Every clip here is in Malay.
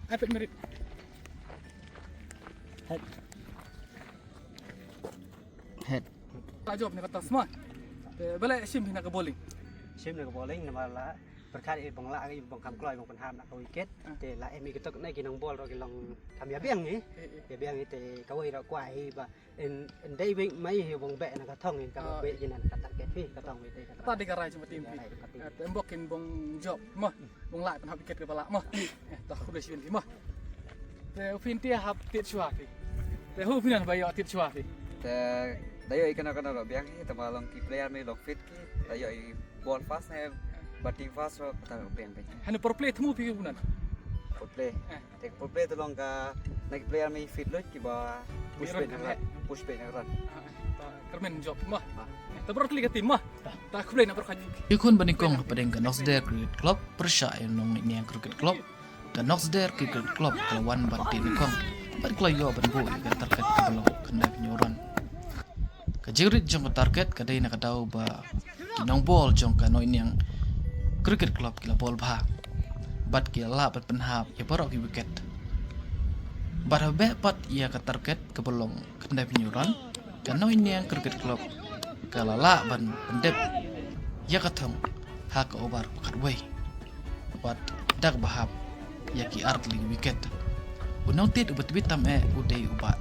iPad merit. Head. Head. Tak jawab ni kata semua. Balik sim nak ke bowling. Sim nak bowling nama lah berkat bang lah bang kam kloy bang penham nak wicket. Te lah emi ketok nai kinong ball ro kilong tham ya biang ni. Ya biang ni te kawai ro kwai ba en dai wing mai bang be nak thong ni ka be jinan ka target pi ka thong te ka. Tak dikarai cuma tim pi. Tembok kin bang job mah. Bang lai penham wicket ke balak mah. Tak boleh sih ni mah. Te fin dia hab tiet chua pi. Te hu finan bayo tiet chua pi. Te dayo ikan ro biang ni tama long ki player me long fit ki dayo I ball fast ne batting fast ro kata biang pe. Hanu per play temu pi punan. For play. Te for play to long ka nak player me fit lo ki ba push pe nak run. Kermen job mah. Tapi kali ke tim mah. Tak boleh nak berkaji. Ikon banikong padeng ke Knoxdale Cricket Club percaya nong ini yang Cricket Club dan Knoxdale Cricket Club kelawan banti nikong. Bad klayo ban boy ke target ke belong kena penyuran. Kejirit jong ke target kadai nak tahu ba kinong ball jong ka no ini yang Cricket Club kila ball bah. Bad kila bad penhap ya barok ki wicket. Bad habe pat ia ke target ke belong kena penyuran. Kan no ini yang Cricket Club kalala ban pendep ya katong hak obar kat way. Bad dak bahap ya ki art ling wicket. Unang tit ubat bitam uday ubat.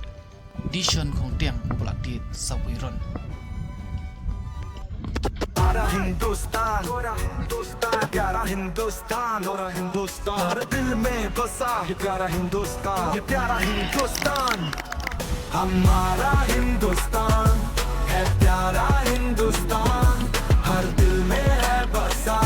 Dishon kong tiang ublat tit sawiron. Para Hindustan, प्यारा हिंदुस्तान, हर दिल में बसा है प्यारा हिंदुस्तान, ये प्यारा हिंदुस्तान, हमारा हिंदुस्तान है प्यारा हिंदुस्तान, हर दिल में है बसा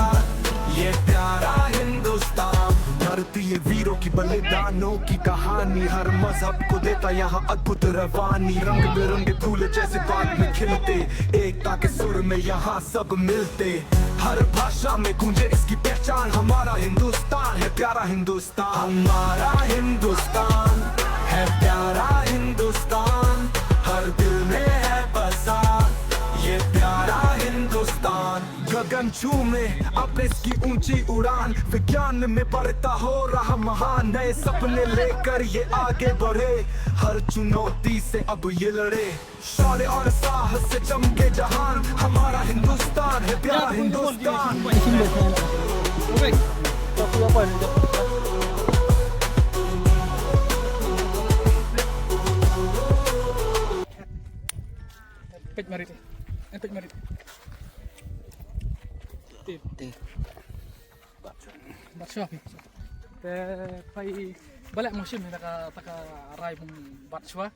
ये प्यारा हिंदुस्तान। भारतीय वीरों की बलिदानों की कहानी हर मजहब को देता यहाँ अद्भुत रवानी। रंग बिरंगे फूल जैसे बाग में खिलते, एकता के सुर में यहाँ सब मिलते, हर भाषा में गूंजे इसकी पहचान। हमारा हिंदुस्तान है प्यारा हिंदुस्तान, हमारा हिंदुस्तान है प्यारा हिंदुस्तान, हर दिल में है बसा ये प्यारा हिंदुस्तान। गगन छूमे अब इसकी ऊंची उड़ान, विज्ञान में बढ़ता हो रहा महान, नए सपने लेकर ये आगे बढ़े, हर चुनौती से अब ये लड़े, शौर्य और साहस से चमके जहान। हमारा हिंदुस्तान है प्यारा Hindustan. Page merit. Page merit. Te. Batsua pi. Te pai balik musim ni taka rai mung batsua.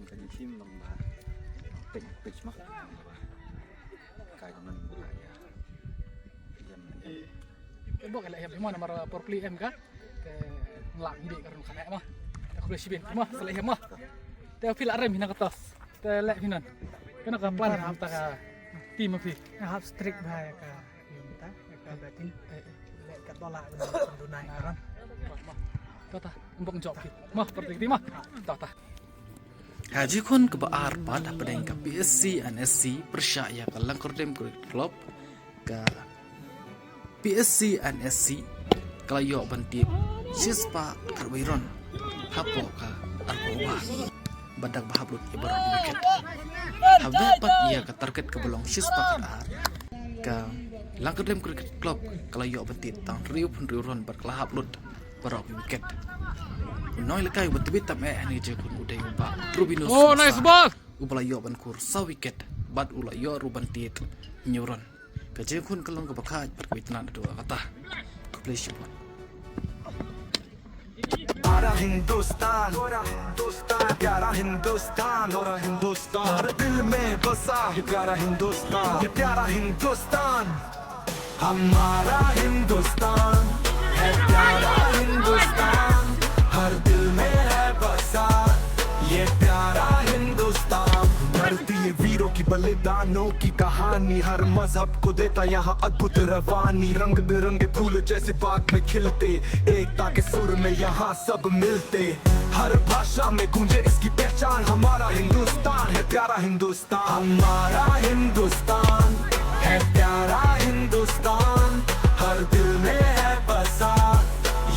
Kaji sim long ba. Pitch mah. Kai man ya. Bok elak yang mana mara per play M ka. Ke ngelak ide karena kana mah. Tak boleh sibin mah seleh mah. Te fil arem hina katas. Te lek hinan. Kena ka plan hafta ka tim api. Hab strict bahaya ka yung ta ka batting lek ka tolak dunai kan. Tata, umbok job ki. Mah perti tim mah. Tata. Haji kon ke baar pada padeng ke PSC NSC percaya ke Langkordem Cricket Club ke PSC NSC kalau banti sispa karwiron hapo ka arbowa badak bahablut ibarat wicket. Habepat ia ke target ke belong sispa kar ke Langkordem Cricket Club kalau banti tang riuron berkelahap lut barak wicket. Noi lekai betul tam ni je kun udai uba Rubinus. Oh nice ball. Ubala yo ban kur sa wicket bad ula yo ruban tit nyuron. Ka je kun kalong ka bakaj perkuitna dua kata. Ka play shot. प्यारा हिंदुस्तान, प्यारा हिंदुस्तान, हर दिल में बसा है प्यारा हिंदुस्तान, ये प्यारा हिंदुस्तान, हमारा हिंदुस्तान है प्यारा हिंदुस्तान, हर दिल में है बसा ये प्यारा हिंदुस्तान। भारतीय वीरों की बलिदानों की कहानी हर मजहब को देता यहाँ अद्भुत रवानी। रंग बिरंगे फूल जैसे बाग में खिलते, एकता के सुर में यहाँ सब मिलते, हर भाषा में गूंजे इसकी पहचान। हमारा हिंदुस्तान है प्यारा हिंदुस्तान, हमारा हिंदुस्तान है प्यारा हिंदुस्तान, हर दिल में है बसा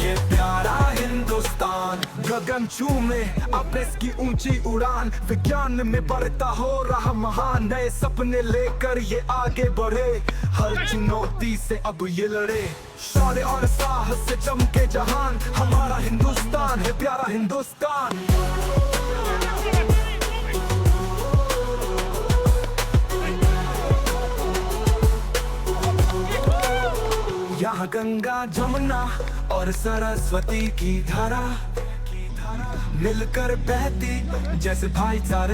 ये प्यारा गगन चूमे अब इसकी ऊंची उड़ान, विज्ञान में बढ़ता हो रहा महान, नए सपने लेकर ये आगे बढ़े, हर चुनौती से अब ये लड़े, शौर्य और साहस से चमके जहान, हमारा हिंदुस्तान है प्यारा हिंदुस्तान। यहाँ गंगा जमुना और सरस्वती की धारा मिलकर बहती जैसे भाईचारे।